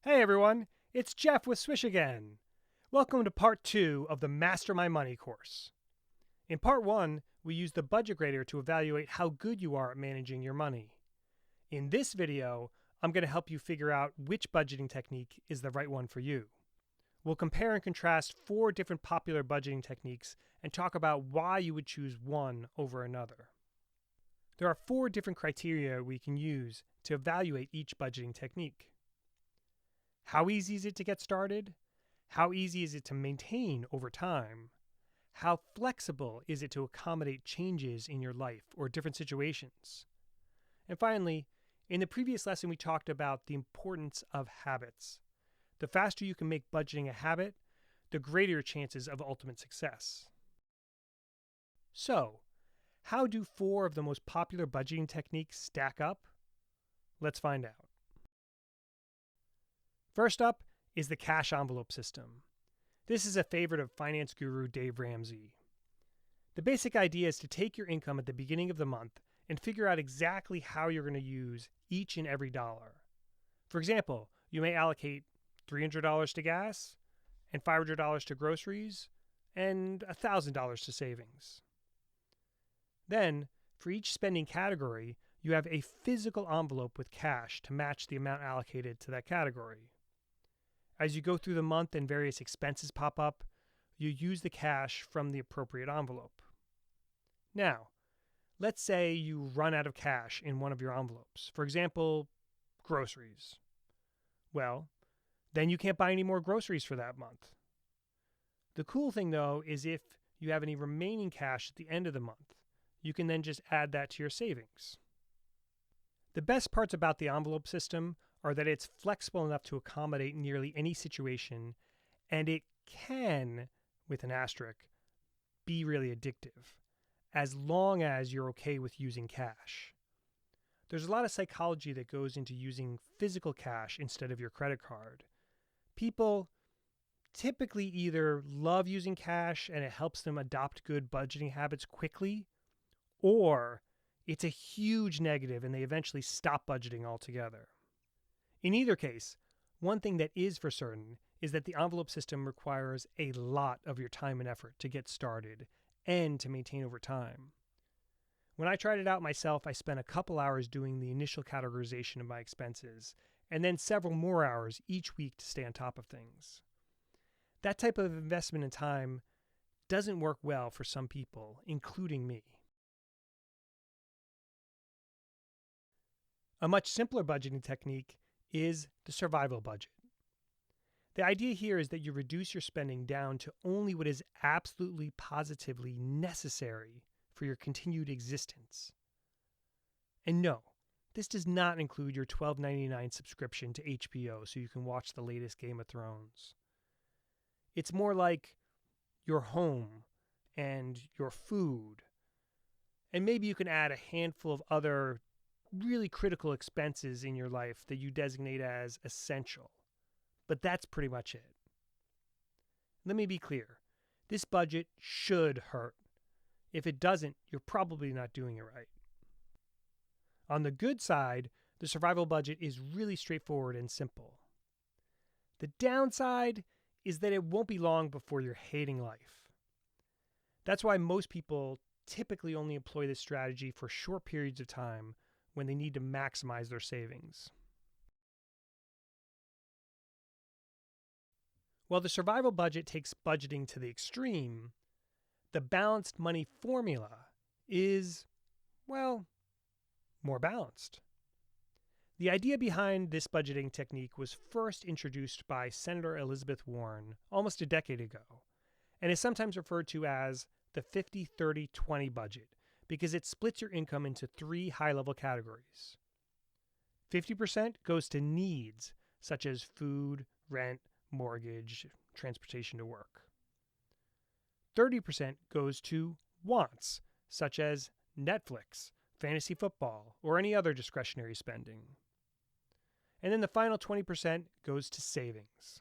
Hey everyone, it's Jeff with Swish again. Welcome to part 2 of the Master My Money course. In part 1, we used the budget grader to evaluate how good you are at managing your money. In this video, I'm going to help you figure out which budgeting technique is the right one for you. We'll compare and contrast 4 different popular budgeting techniques and talk about why you would choose one over another. There are 4 different criteria we can use to evaluate each budgeting technique. How easy is it to get started? How easy is it to maintain over time? How flexible is it to accommodate changes in your life or different situations? And finally, in the previous lesson, we talked about the importance of habits. The faster you can make budgeting a habit, the greater your chances of ultimate success. So, how do 4 of the most popular budgeting techniques stack up? Let's find out. First up is the cash envelope system. This is a favorite of finance guru Dave Ramsey. The basic idea is to take your income at the beginning of the month and figure out exactly how you're going to use each and every dollar. For example, you may allocate $300 to gas, and $500 to groceries, and $1,000 to savings. Then, for each spending category, you have a physical envelope with cash to match the amount allocated to that category. As you go through the month and various expenses pop up, you use the cash from the appropriate envelope. Now, let's say you run out of cash in one of your envelopes. For example, groceries. Well, then you can't buy any more groceries for that month. The cool thing, though, is if you have any remaining cash at the end of the month, you can then just add that to your savings. The best parts about the envelope system are that it's flexible enough to accommodate nearly any situation, and it can, with an asterisk, be really addictive, as long as you're okay with using cash. There's a lot of psychology that goes into using physical cash instead of your credit card. People typically either love using cash and it helps them adopt good budgeting habits quickly, or it's a huge negative and they eventually stop budgeting altogether. In either case, one thing that is for certain is that the envelope system requires a lot of your time and effort to get started and to maintain over time. When I tried it out myself, I spent a couple hours doing the initial categorization of my expenses, and then several more hours each week to stay on top of things. That type of investment in time doesn't work well for some people, including me. A much simpler budgeting technique is the survival budget. The idea here is that you reduce your spending down to only what is absolutely positively necessary for your continued existence. And no, this does not include your $12.99 subscription to HBO so you can watch the latest Game of Thrones. It's more like your home and your food. And maybe you can add a handful of other really critical expenses in your life that you designate as essential. But that's pretty much it. Let me be clear. This budget should hurt. If it doesn't, you're probably not doing it right. On the good side, the survival budget is really straightforward and simple. The downside is that it won't be long before you're hating life. That's why most people typically only employ this strategy for short periods of time when they need to maximize their savings. While the survival budget takes budgeting to the extreme, the balanced money formula is, well, more balanced. The idea behind this budgeting technique was first introduced by Senator Elizabeth Warren almost a decade ago, and is sometimes referred to as the 50-30-20 budget, because it splits your income into 3 high-level categories. 50% goes to needs, such as food, rent, mortgage, transportation to work. 30% goes to wants, such as Netflix, fantasy football, or any other discretionary spending. And then the final 20% goes to savings.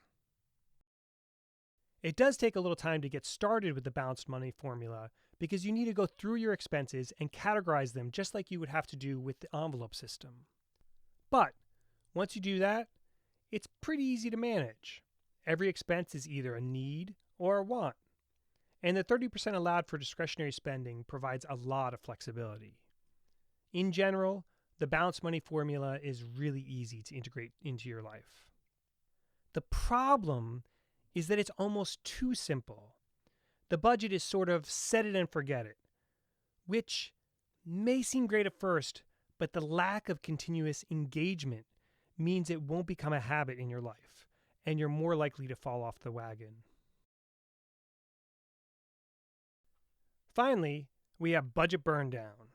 It does take a little time to get started with the balanced money formula because you need to go through your expenses and categorize them just like you would have to do with the envelope system. But once you do that, it's pretty easy to manage. Every expense is either a need or a want. And the 30% allowed for discretionary spending provides a lot of flexibility. In general, the balanced money formula is really easy to integrate into your life. The problem is that it's almost too simple. The budget is sort of set it and forget it, which may seem great at first, but the lack of continuous engagement means it won't become a habit in your life, and you're more likely to fall off the wagon. Finally, we have budget burn down.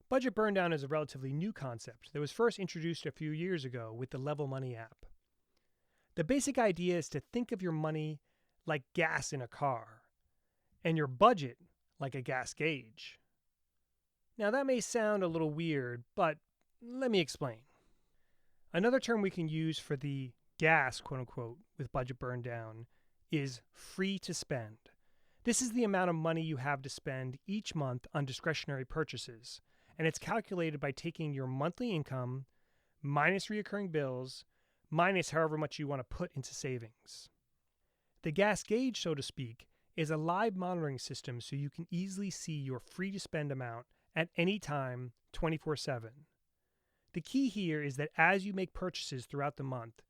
Budget burn down is a relatively new concept that was first introduced a few years ago with the Level Money app. The basic idea is to think of your money like gas in a car, and your budget like a gas gauge. Now that may sound a little weird, but let me explain. Another term we can use for the gas, quote unquote, with budget burn down is free to spend. This is the amount of money you have to spend each month on discretionary purchases, and it's calculated by taking your monthly income minus recurring bills minus however much you want to put into savings. The gas gauge, so to speak, is a live monitoring system so you can easily see your free to spend amount at any time 24/7. The key here is that as you make purchases throughout the month,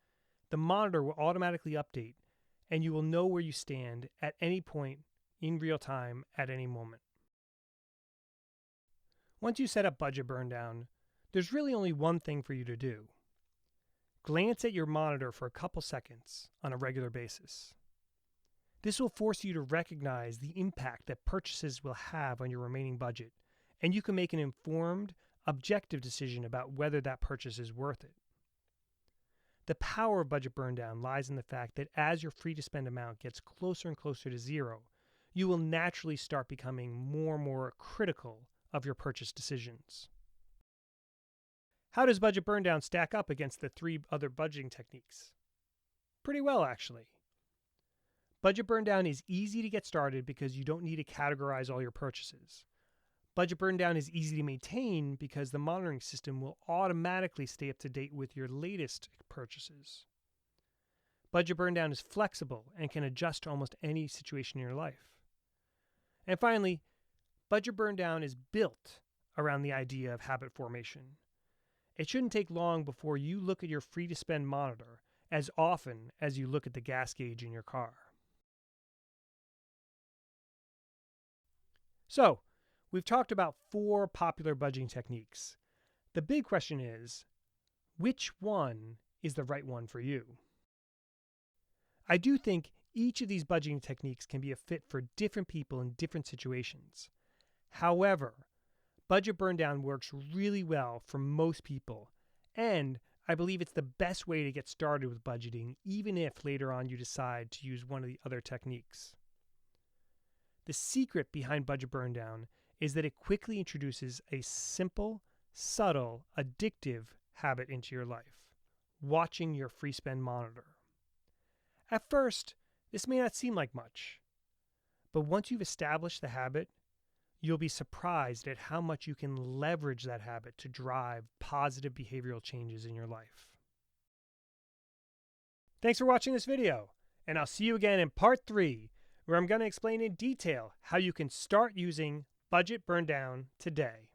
the monitor will automatically update and you will know where you stand at any point in real time at any moment. Once you set up budget burn down, there's really only one thing for you to do. Glance at your monitor for a couple seconds on a regular basis. This will force you to recognize the impact that purchases will have on your remaining budget, and you can make an informed, objective decision about whether that purchase is worth it. The power of budget burn down lies in the fact that as your free to spend amount gets closer and closer to zero, you will naturally start becoming more and more critical of your purchase decisions. How does budget burn down stack up against the 3 other budgeting techniques? Pretty well, actually. Budget burn down is easy to get started because you don't need to categorize all your purchases. Budget burn down is easy to maintain because the monitoring system will automatically stay up to date with your latest purchases. Budget burn down is flexible and can adjust to almost any situation in your life. And finally, budget burn down is built around the idea of habit formation. It shouldn't take long before you look at your free to spend monitor as often as you look at the gas gauge in your car. So, we've talked about 4 popular budgeting techniques. The big question is, which one is the right one for you? I do think each of these budgeting techniques can be a fit for different people in different situations. However, budget burn down works really well for most people, and I believe it's the best way to get started with budgeting, even if later on you decide to use one of the other techniques. The secret behind budget burn down is that it quickly introduces a simple, subtle, addictive habit into your life: watching your free spend monitor. At first, this may not seem like much, but once you've established the habit, you'll be surprised at how much you can leverage that habit to drive positive behavioral changes in your life. Thanks for watching this video, and I'll see you again in part 3, where I'm going to explain in detail how you can start using budget burn down today.